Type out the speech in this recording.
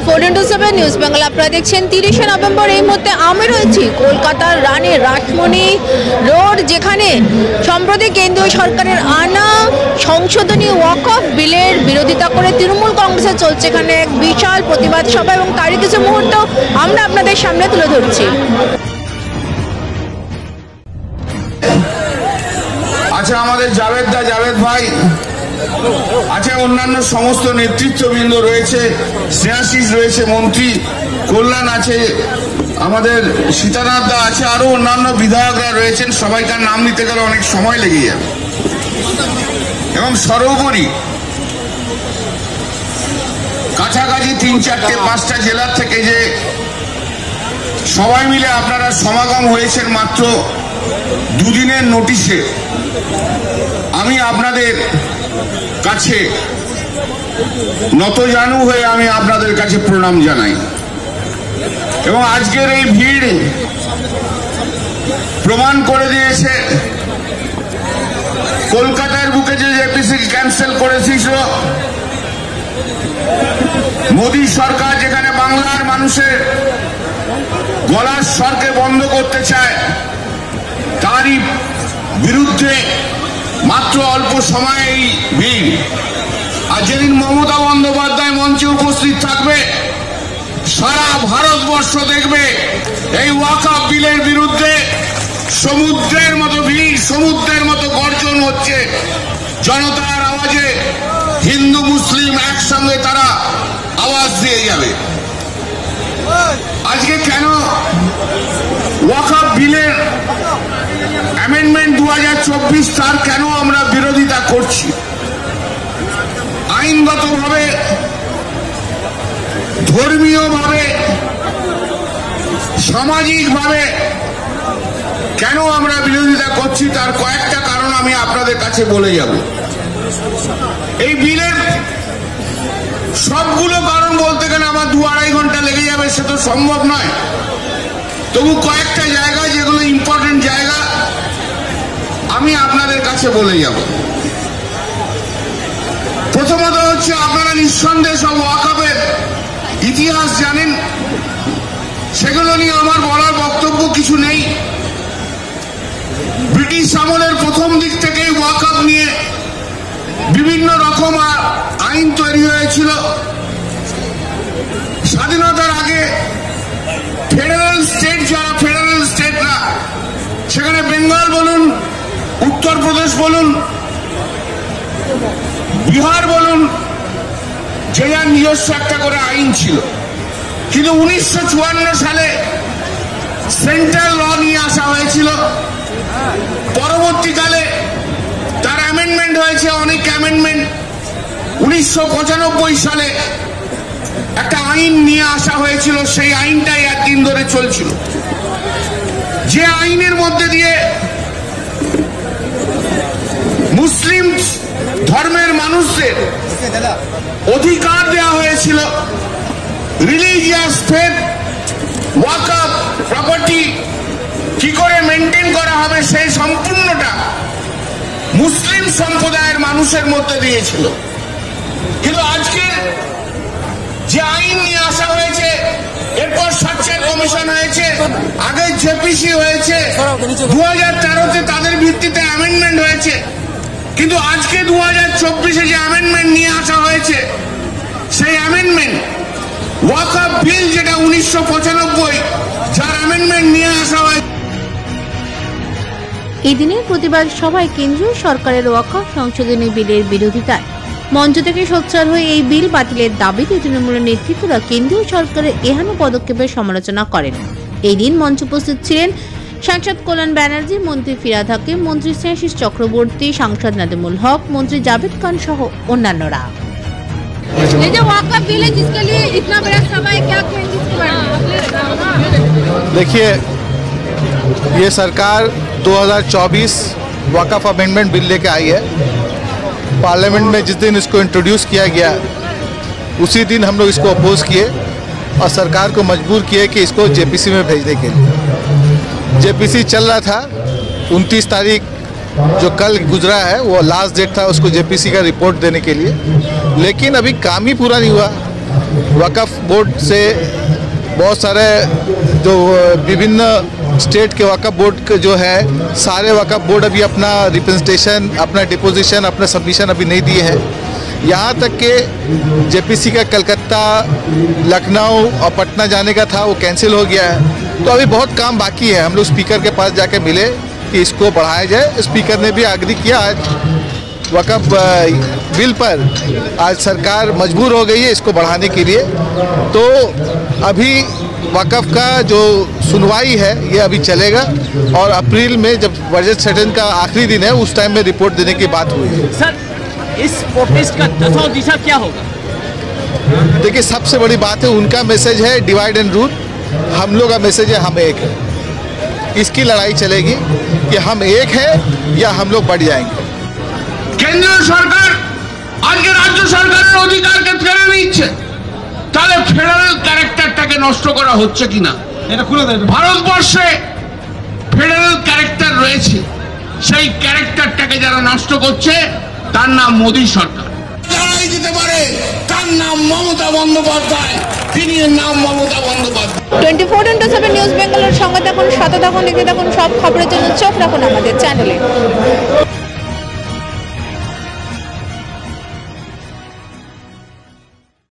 24/7 news Bangla আপনারা দেখছেন 30 November. এই মুহূর্তে আমি রয়েছি কলকাতার রানী রাসমণি রোড, যেখানে সম্প্রতি কেন্দ্রীয় সরকারের আনা সংশোধনী ওয়াকফ বিলের বিরোধিতা করে তৃণমূল কংগ্রেসে চলছে এখানে এক বিশাল প্রতিবাদ সভা, এবং তারই কিছু মুহূর্ত আমরা আপনাদের সামনে তুলে ধরছি। আচ্ছা, আমাদের জাভেদ ভাই আছে, অন্যান্য সমস্ত নেতৃত্ববৃন্দ রয়েছে, স্নেহাশিস রয়েছে, মন্ত্রী কল্যাণ আছে, আমাদের সীতানাথ দা আছে, আরো অন্যান্য বিধায়করা রয়েছেন। সবাইকার নাম নিতে গেলে অনেক সময় লেগে যাবে। এবং সর্বোপরি কাছাকাছি 3-4-5টা জেলার থেকে যে সবাই মিলে আপনারা সমাগম হয়েছেন মাত্র দুদিনের নোটিশে, আমি আপনাদের কাছে নতজানু হয়ে আমি আপনাদের কাছে প্রণাম জানাই। এবং আজকের এই ভিড় প্রমাণ করে দিয়েছে কলকাতার বুকে যে জেপিসি ক্যান্সেল করেছিল মোদী সরকার, যেখানে বাংলার মানুষের গলার স্বরকে বন্ধ করতে চায়, তারই বিরুদ্ধে মাত্র অল্প সময়ে এই ভিড়। আর যেদিন মমতা বন্দ্যোপাধ্যায় মঞ্চে উপস্থিত থাকবে, সারা ভারতবর্ষ দেখবে এই ওয়াকফ বিলের বিরুদ্ধে সমুদ্রের মতো ভিড়, সমুদ্রের মতো গর্জন হচ্ছে। জনতার আওয়াজে হিন্দু মুসলিম একসঙ্গে তারা আওয়াজ দিয়ে যাবে। আজকে কেন ওয়াকফ বিলের অ্যামেন্ডমেন্ট 2024 তার কেন আমরা বিরোধিতা করছি? আইনগতভাবে, ধর্মীয়ভাবে, সামাজিকভাবে কেন আমরা বিরোধিতা করছি তার কয়েকটা কারণ আমি আপনাদের কাছে বলে যাব। এই বিলের সবগুলো কারণ বলতে গেলে আমার 2-2.5 ঘন্টা লেগে যাবে, সে তো সম্ভব নয়। তবু কয়েকটা জায়গা যেগুলো ইম্পর্টেন্ট জায়গা আমি আপনাদের কাছে বলে যাব। প্রথমত হচ্ছে, আপনারা নিঃসন্দেহে সব ওয়াকফের ইতিহাস জানেন, সেগুলো নিয়ে আমার বলার বক্তব্য কিছু নেই। ব্রিটিশ আমলের প্রথম দিক থেকে ওয়াকফ নিয়ে বিভিন্ন রকম আইন তৈরি হয়েছিল। স্বাধীনতার আগে ফেডারেল স্টেট, যারা ফেডারেল স্টেটরা, সেখানে বেঙ্গল বলুন, উত্তরপ্রদেশ বলুন, বিহার বলুন, যে যার নিজস্ব একটা করে আইন ছিল। কিন্তু 1954 সালে সেন্ট্রাল ল নিয়ে আসা হয়েছিল। পরবর্তীকালে তার অ্যামেন্ডমেন্ট হয়েছে, অনেক অ্যামেন্ডমেন্ট। 1995 সালে একটা আইন নিয়ে আসা হয়েছিল, সেই আইনটাই একদিন ধরে চলছিল, যে আইনের মধ্যে দিয়ে মুসলিম ধর্মের মানুষদের অধিকার দেওয়া হয়েছিল রিলিজিয়াস ফেথ, ওয়াকফ প্রপার্টি কি করে মেনটেন করা হবে সেই সম্পূর্ণটা মুসলিম সম্প্রদায়ের মানুষের মধ্যে দিয়েছিল। কিন্তু আজকে যে আইন নিয়ে আসা হয়েছে, এরপর স্বচ্ছের কমিশন হয়েছে, আগে জেপিসি হয়েছে, 2013-তে তাদের ভিত্তিতে অ্যামেন্ডমেন্ট হয়েছে। কিন্তু আজকে 2024-এ যে অ্যামেন্ডমেন্ট নিয়ে আসা হয়েছে, সেই অ্যামেন্ডমেন্ট ওয়াকফ বিল, যেটা 1995 যার অ্যামেন্ডমেন্ট নিয়ে আসা হয়েছে। এই দিনের প্রতিবাদ সভায় কেন্দ্রীয় সরকারের ওয়াকফ সংশোধনী বিলের বিরোধিতায় মঞ্চ থেকে সোচ্চার হয়ে এই বিল বাতিলের দাবিতে তৃণমূলের নেতৃত্বরা কেন্দ্রীয় সরকারের এহেন পদক্ষেপের সমালোচনা করেন। এই দিন মঞ্চে উপস্থিত ছিলেন সাংসদ কল্যাণ ব্যানার্জি, মন্ত্রী ফিরহাদ হাকিম, মন্ত্রী স্নেহাশিস চক্রবর্তী, সাংসদ নাদিমুল হক, মন্ত্রী জাভেদ খান সহ অন্যান্যরা। ये जो वाकफ बिल है जिसके लिए इतना बड़ा सभा है, क्या कहेंगे इसके बारे में? देखिए, ये सरकार 2024 वाकफ अमेंडमेंट बिल लेके आई है। पार्लियामेंट में जिस दिन इसको इंट्रोड्यूस किया गया, उसी दिन हम लोग इसको अपोज किए और सरकार को मजबूर किए कि इसको जेपीसी में भेजने के लिए। जेपीसी चल रहा था, 29 तारीख जो कल गुजरा है वो लास्ट डेट था उसको जेपीसी का रिपोर्ट देने के लिए, लेकिन अभी काम ही पूरा नहीं हुआ। वक़्फ़ बोर्ड से बहुत सारे जो विभिन्न स्टेट के वक़्फ़ बोर्ड के जो है, सारे वक़्फ़ बोर्ड अभी अपना रिप्रेजेंटेशन, अपना डिपोजिशन, अपना सबमिशन अभी नहीं दिए हैं। यहाँ तक कि जेपीसी का कलकत्ता, लखनऊ और पटना जाने का था, वो कैंसिल हो गया है। तो अभी बहुत काम बाकी है। हम लोग स्पीकर के पास जाके मिले कि इसको बढ़ाया जाए। स्पीकर ने भी आग्रह किया। आज वक़्फ़ बिल पर आज सरकार मजबूर हो गई है इसको बढ़ाने के लिए। तो अभी वक़्फ़ का जो सुनवाई है ये अभी चलेगा और अप्रैल में जब बजट सेशन का आखिरी दिन है उस टाइम में रिपोर्ट देने की बात हुई है। सर, इस प्रोटेस्ट का दशा दिशा क्या होगा? देखिए, सबसे बड़ी बात है उनका मैसेज है डिवाइड एंड रूल, हम लोग का मैसेज है हम एक है। इसकी लड़ाई चलेगी कि हम एक है या हम लोग बढ़ जाएंगे। কেন্দ্রীয় সরকার আজকে রাজ্য সরকারের অধিকারকে কেড়ে নিচ্ছে, তাহলে ফেডারেল ক্যারেক্টারটাকে নষ্ট করা হচ্ছে কিনা? এটা খুলে দেন। ভারতবর্ষে ফেডারেল ক্যারেক্টার রয়েছে, সেই ক্যারেক্টারটাকে যারা নষ্ট করছে তার নাম মোদী সরকার। যারাই দিতে পারে তার নাম মমতা বন্দ্যোপাধ্যায়, তিনি নাম মমতা বন্দ্যোপাধ্যায়। 24x7 নিউজ বেঙ্গলের সঙ্গে থাকুন, সাথে থাকুন, দেখতে থাকুন সব খবরের জন্য চোখ রাখুন আমাদের চ্যানেলে।